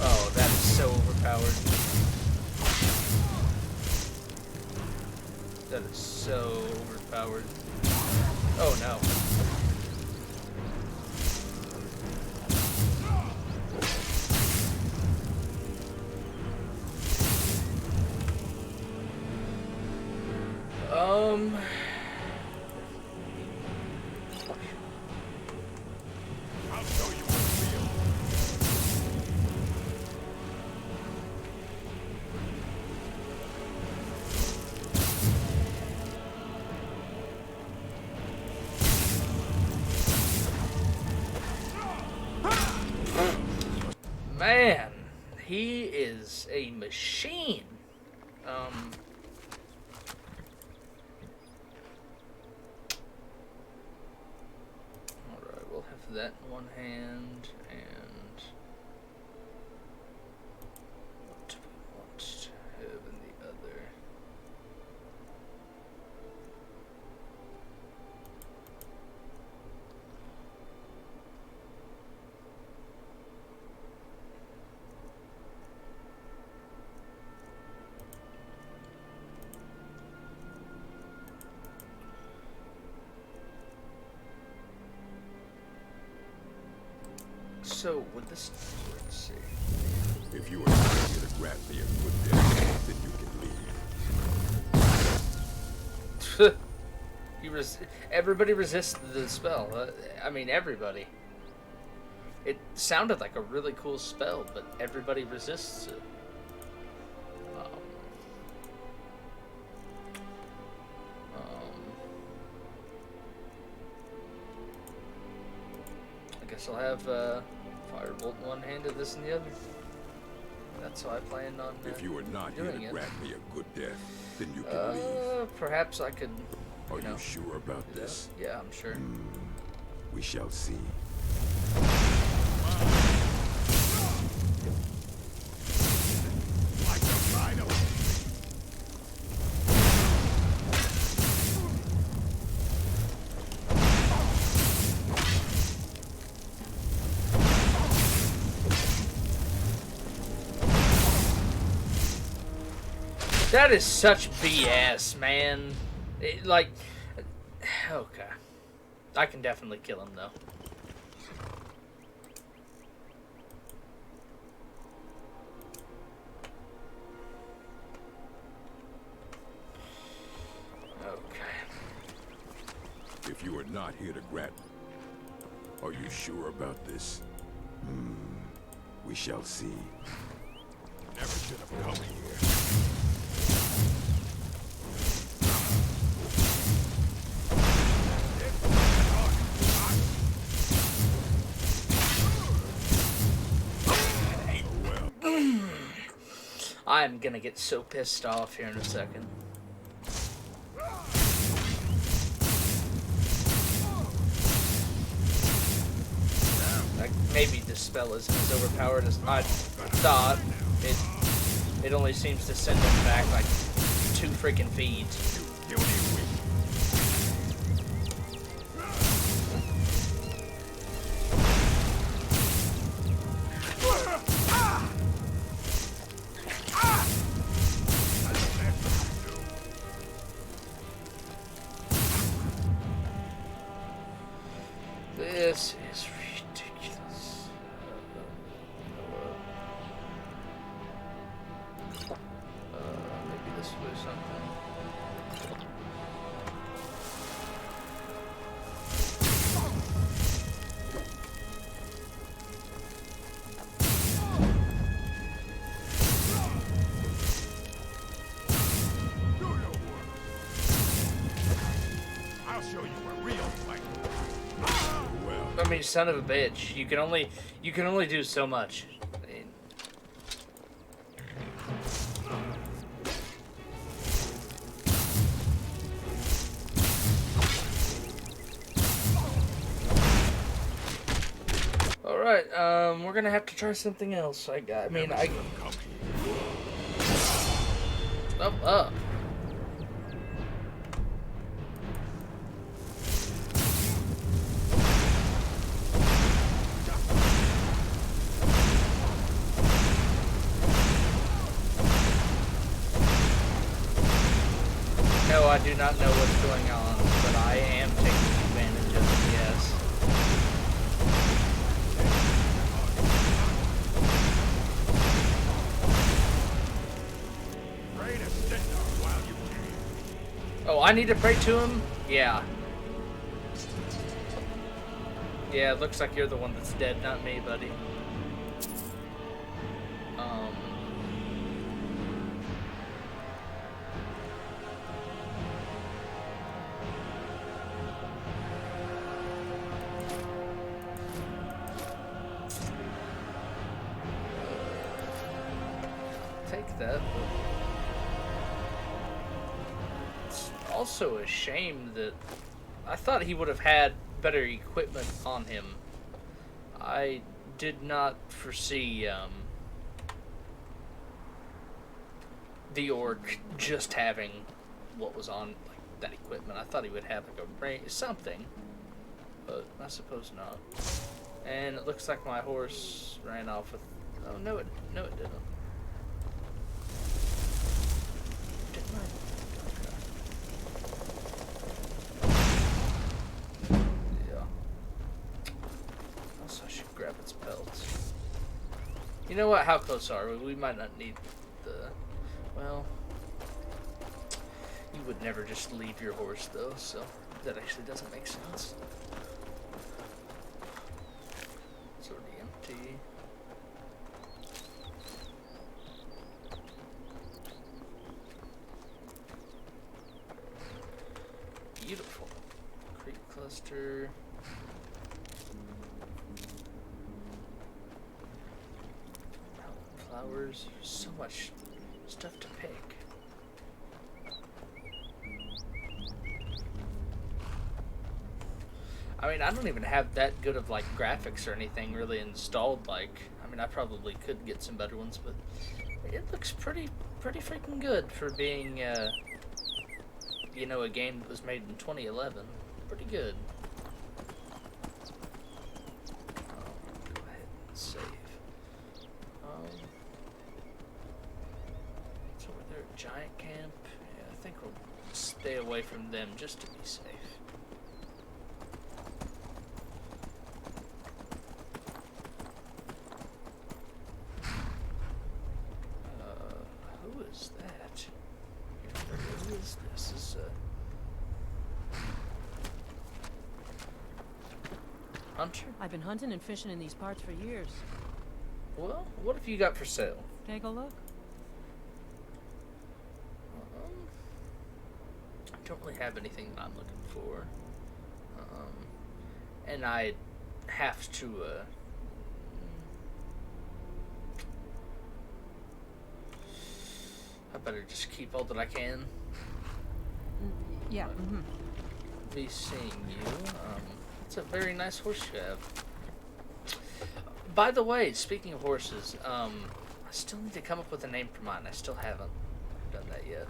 Oh, that is so overpowered. That is so overpowered. Oh no. I'll show you what I feel. He is a machine. Alright, we'll have that in one hand, and what do we want to have in the other? So, with this, let's see. If you are not here to grant me a good death, then you can leave. Everybody resists the spell. I mean, everybody. It sounded like a really cool spell, but everybody resists it. I guess I'll have Firebolt in one hand and this in the other. That's how I plan on If you are not here to doing it. grant me a good death, then you can leave. Perhaps I could. Are you sure about this? Yeah, I'm sure. We shall see. Like a rhino. That is such BS, man. Like, okay. I can definitely kill him, though. Okay. If you are not here to grant... Are you sure about this? We shall see. Never should have come here. I'm gonna get so pissed off here in a second. Like, maybe this spell isn't as overpowered as I thought. It only seems to send them back like 2 freaking feeds. This is ridiculous. Maybe this was something. I'll show you a real fight. I mean, son of a bitch. You can only do so much. I mean, all right, we're gonna have to try something else. Oh, up. No, I do not know what's going on, but I am taking advantage of it, yes. Oh, I need to pray to him? Yeah. Yeah, it looks like you're the one that's dead, not me, buddy. take that, but it's also a shame that I thought he would have had better equipment on him. I did not foresee the orc just having what was on like that equipment. I thought he would have like a something, but I suppose not. And it looks like my horse ran off with. Oh no, it didn't. Didn't I? Okay. Yeah. Also, I should grab its pelts. You know what? How close are we? We might not need the. Well, you would never just leave your horse though, so that actually doesn't make sense. It's already empty. Beautiful. Creek cluster. Flowers. There's so much stuff to pick. I mean, I don't even have that good of like graphics or anything really installed. Like, I mean, I probably could get some better ones, but it looks pretty freaking good for being, you know, a game that was made in 2011. Pretty good. Go ahead and save. It's over there at Giant Camp. Yeah, I think we'll stay away from them just to be safe. Who is that? Who is this? Is Hunter? I've been hunting and fishing in these parts for years. Well, what have you got for sale? Take a look. I don't really have anything that I'm looking for. And I have to, I better just keep all that I can. Yeah. Be seeing you. It's a very nice horse you have. By the way, speaking of horses, I still need to come up with a name for mine. I still haven't done that yet.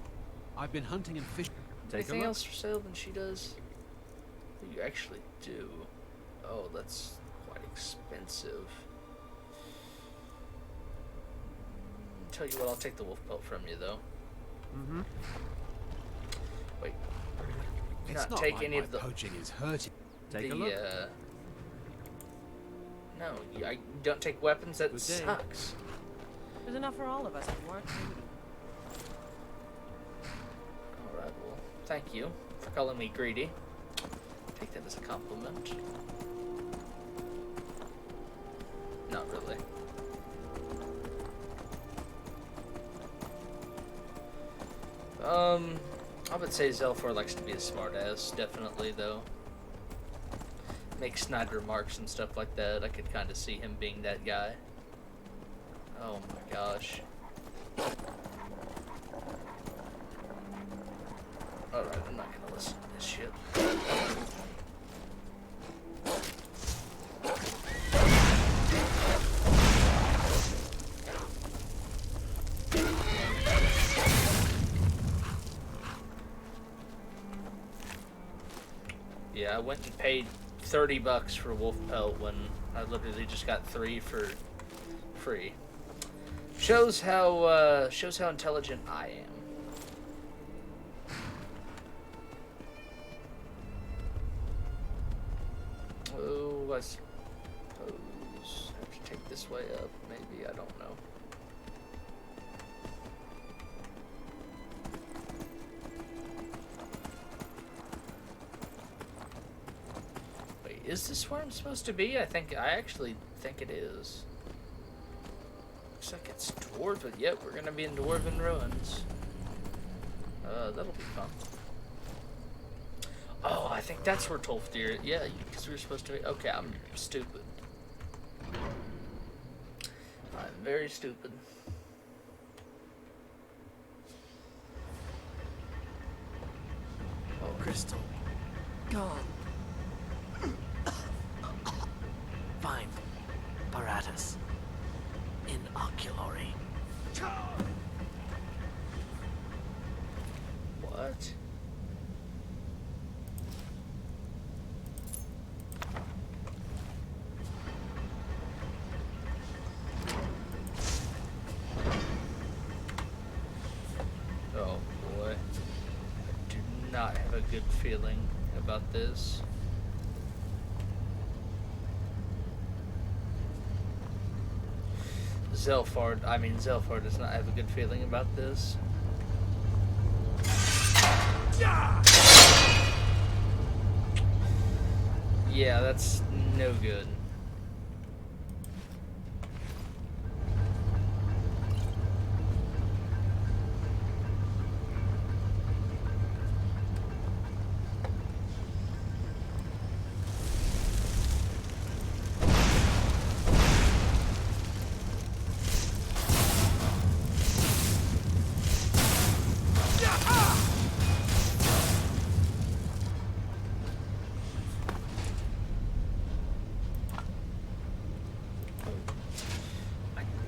I've been hunting and fishing. Anything else for sale than she does? You actually do. Oh, that's quite expensive. Tell you what, I'll take the wolf pelt from you, though. Wait. It's not take like any my of the poaching is hurting. Take a look. No, I don't take weapons. That Good day. sucks. There's enough for all of us. It works. Alright, well, thank you for calling me greedy. Take that as a compliment. Not really. I would say Zelphar likes to be a smartass, definitely, though. Make snide remarks and stuff like that. I could kind of see him being that guy. Oh my gosh. Alright, I'm not gonna listen to this shit. Yeah, I went and paid $30 for wolf pelt when I literally just got 3 for free. Shows how intelligent I am. Oh, I suppose I have to take this way up. Maybe, I don't know. Is this where I'm supposed to be? I actually think it is. Looks like it's Dwarven. Yep, we're gonna be in Dwarven ruins. That'll be fun. Oh, I think that's where Tolfdir. Yeah, because we were supposed to be. Okay, I'm stupid. I'm very stupid. a good feeling about this. Zelphar does not have a good feeling about this. Yeah, that's no good.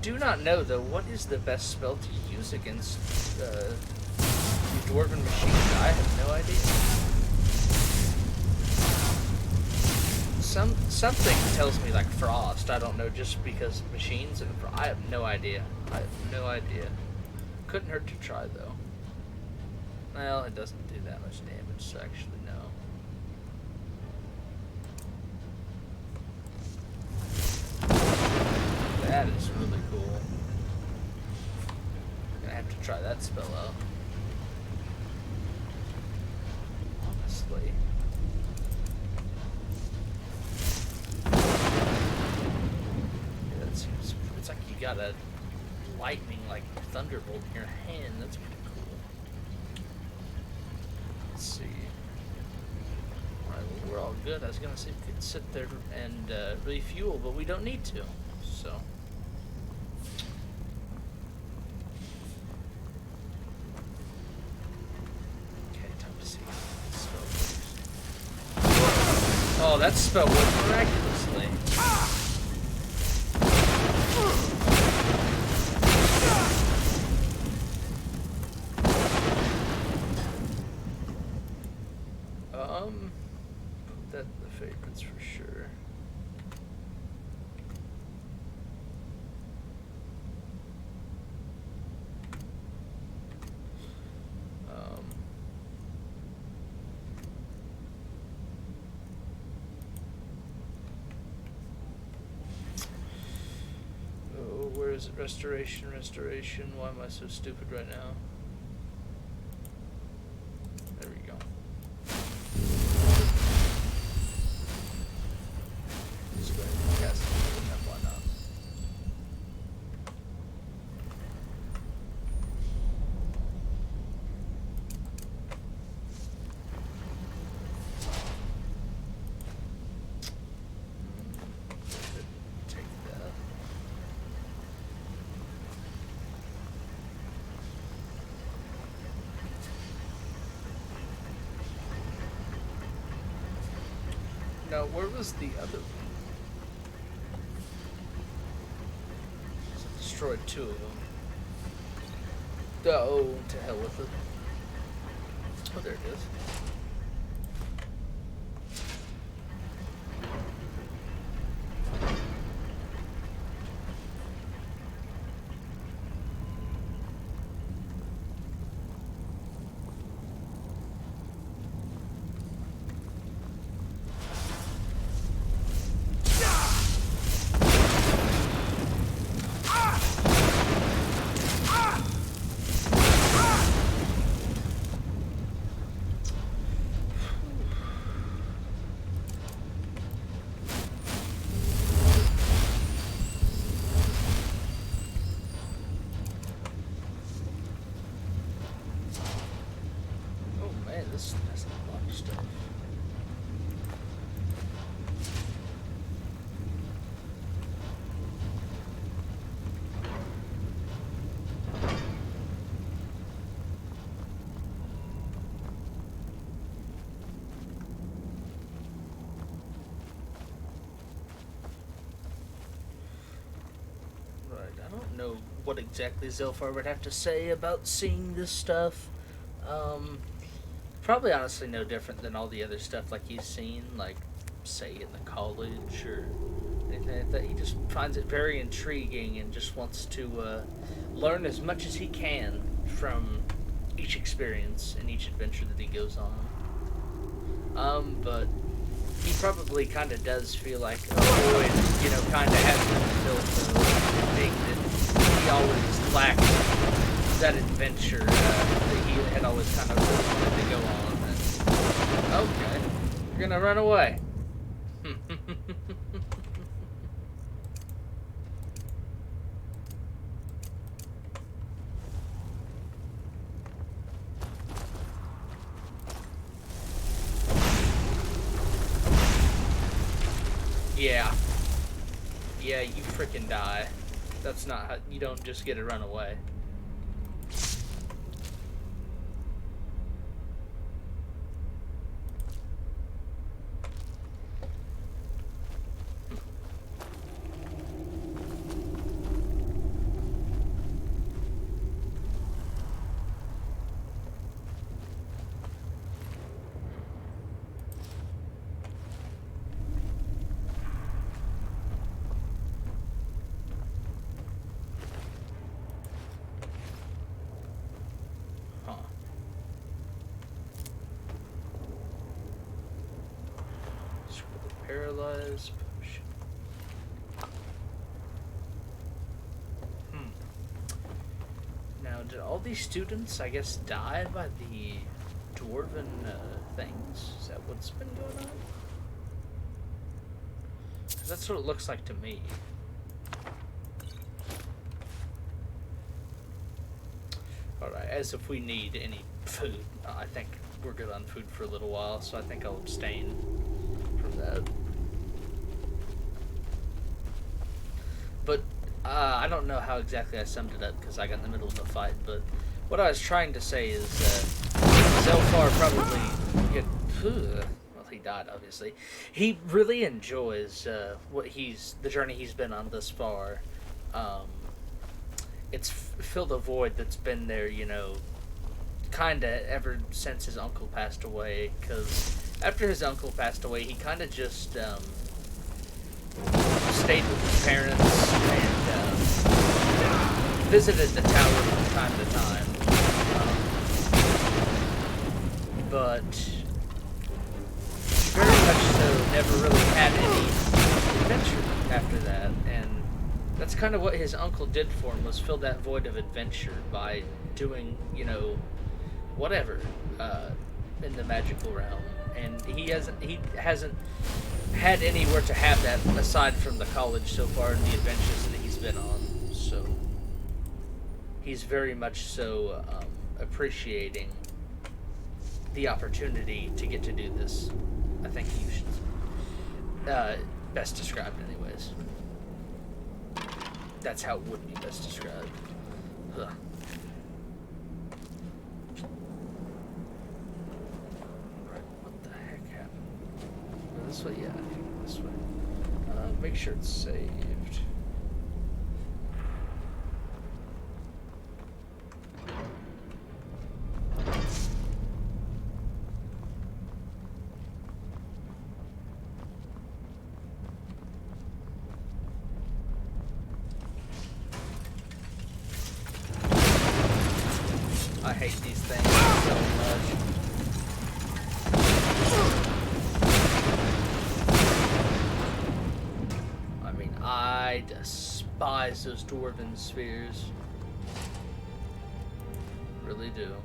Do not know though, what is the best spell to use against dwarven machines? I have no idea. Something tells me like frost. I don't know, just because machines and I have no idea. I have no idea. Couldn't hurt to try though. Well, it doesn't do that much damage, so actually no. That is really cool. Gonna have to try that spell out. Honestly. Yeah, that seems, it's like you got a lightning like thunderbolt in your hand. That's pretty cool. Let's see. Alright, well, we're all good. I was gonna see if we could sit there and refuel, but we don't need to. So. Okay, time to see how that spell works. Oh, that spell worked miraculously. Put that in the favorites for sure. Where is it? Restoration. Why am I so stupid right now? There we go. Just go ahead and cast it. Why not? Take that. Now, where was the other one? So it destroyed two of them. Oh, to hell with it. Oh, there it is. This has a lot of stuff. Right, I don't know what exactly Zelphar would have to say about seeing this stuff. Probably honestly no different than all the other stuff like he's seen, like say in the college or anything like that. He just finds it very intriguing and just wants to learn as much as he can from each experience and each adventure that he goes on. But he probably kind of does feel like a void, you know, kind of has been filled with thing that he always lacked that adventure that he had always kind of really wanted to go on. And, okay, you're gonna run away. Yeah. Yeah, you frickin' die. That's not how, you don't just get to run away. Paralyzed potion. Now, did all these students, I guess, die by the dwarven things? Is that what's been going on? 'Cause that's what it looks like to me. Alright, as if we need any food. I think we're good on food for a little while, so I think I'll abstain from that. But I don't know how exactly I summed it up because I got in the middle of a fight, but what I was trying to say is Zelphar probably well, he died obviously. He really enjoys the journey he's been on thus far. It's filled a void that's been there, you know, kind of ever since his uncle passed away, because after his uncle passed away, he kind of just stayed with his parents and visited the tower from time to time. But very much so never really had any adventure after that, and that's kind of what his uncle did for him, was fill that void of adventure by doing, you know, whatever in the magical realm. And he hasn't had anywhere to have that aside from the college so far and the adventures that he's been on. So he's very much so appreciating the opportunity to get to do this. I think you should best described anyways. That's how it would be best described. Ugh. This way, yeah, I think this way. Make sure it's saved. I hate these things so much. I despise those dwarven spheres. Really do.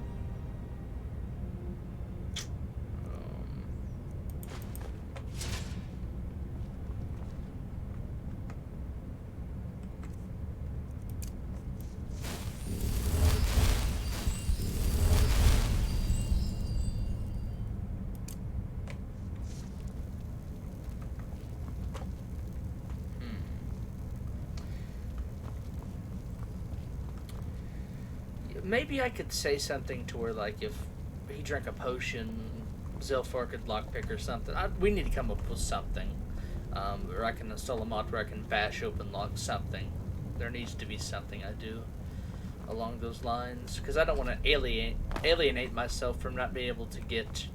Maybe I could say something to where, like, if he drank a potion, Zelphar could lockpick or something. We need to come up with something. Or I can install a mod where I can bash open lock something. There needs to be something I do along those lines. Because I don't want to alienate myself from not being able to get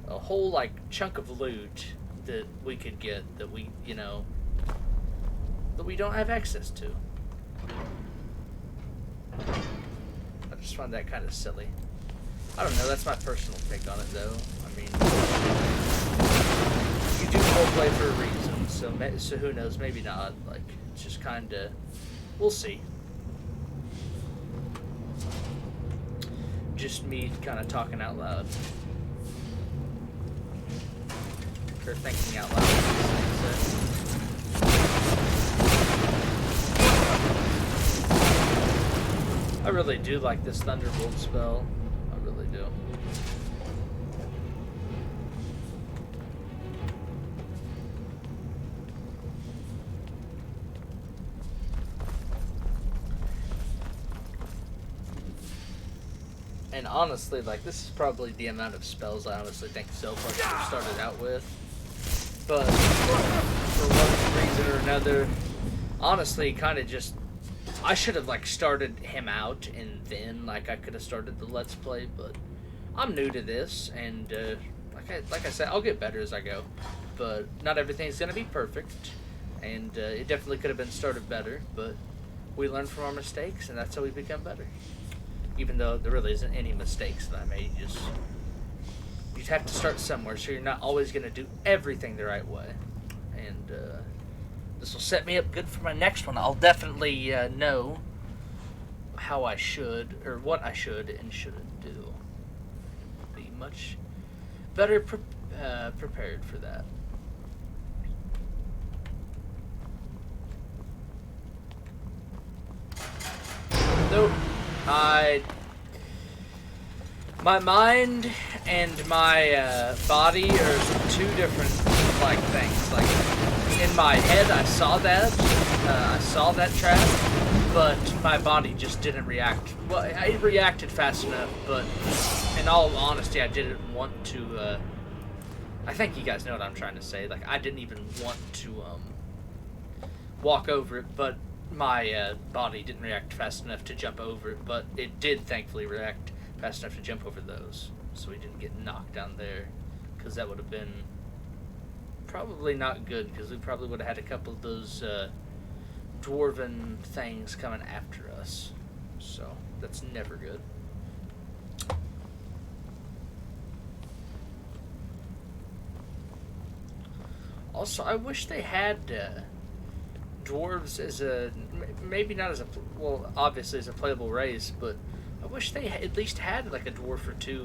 a whole, like, chunk of loot that we could get that we, you know, that we don't have access to. I just find that kind of silly. I don't know, that's my personal take on it, though. I mean, You do roleplay for a reason, so who knows? Maybe not. Like, it's just kind of, we'll see. Just me kind of talking out loud. Or thinking out loud. I really do like this Thunderbolt spell. I really do. And honestly, like, this is probably the amount of spells I honestly think Zelphar should have started out with. But for one reason or another, honestly, kind of just, I should have, like, started him out and then, like, I could have started the Let's Play, but I'm new to this, and like I said, I'll get better as I go. But not everything's going to be perfect, and it definitely could have been started better, but we learn from our mistakes, and that's how we become better. Even though there really isn't any mistakes that I made, you have to start somewhere, so you're not always going to do everything the right way. And this will set me up good for my next one. I'll definitely know how I should, or what I should and shouldn't do. Be much better prepared for that. Nope. My mind and my body are two different, like, things. Like, in my head, I saw that trap, but my body just didn't react. Well, I reacted fast enough, but in all honesty, I didn't want to, I think you guys know what I'm trying to say. Like, I didn't even want to, walk over it, but my body didn't react fast enough to jump over it, but it did thankfully react fast enough to jump over those, so we didn't get knocked down there, because that would have been probably not good, because we probably would have had a couple of those dwarven things coming after us, so that's never good. Also, I wish they had dwarves as a, maybe not as a, well, obviously as a playable race, but I wish they at least had like a dwarf or two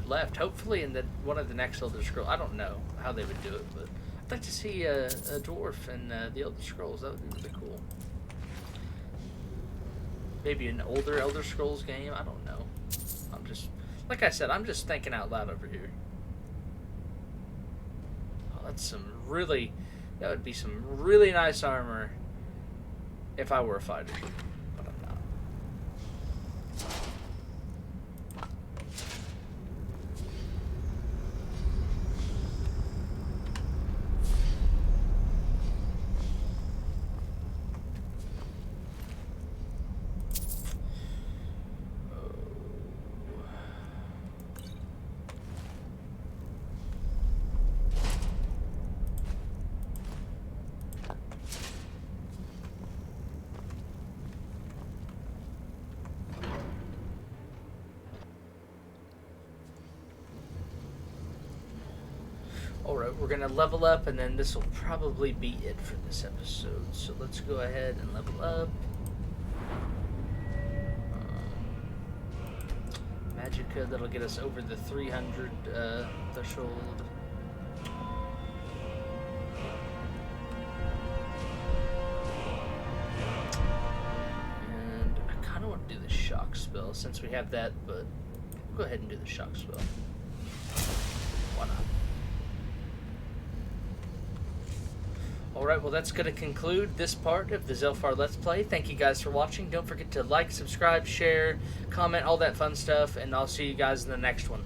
left. Hopefully in one of the next Elder Scrolls. I don't know how they would do it, but I'd like to see a dwarf in the Elder Scrolls. That would be really cool. Maybe an older Elder Scrolls game. I don't know. I'm just, like I said, I'm just thinking out loud over here. Oh, that's some really, that would be some really nice armor if I were a fighter, but I'm not. Alright, we're going to level up, and then this will probably be it for this episode. So let's go ahead and level up. Magicka, that'll get us over the 300 threshold. And I kind of want to do the shock spell since we have that, but we'll go ahead and do the shock spell. Why not? Alright, well that's going to conclude this part of the Zelphar Let's Play. Thank you guys for watching. Don't forget to like, subscribe, share, comment, all that fun stuff, and I'll see you guys in the next one.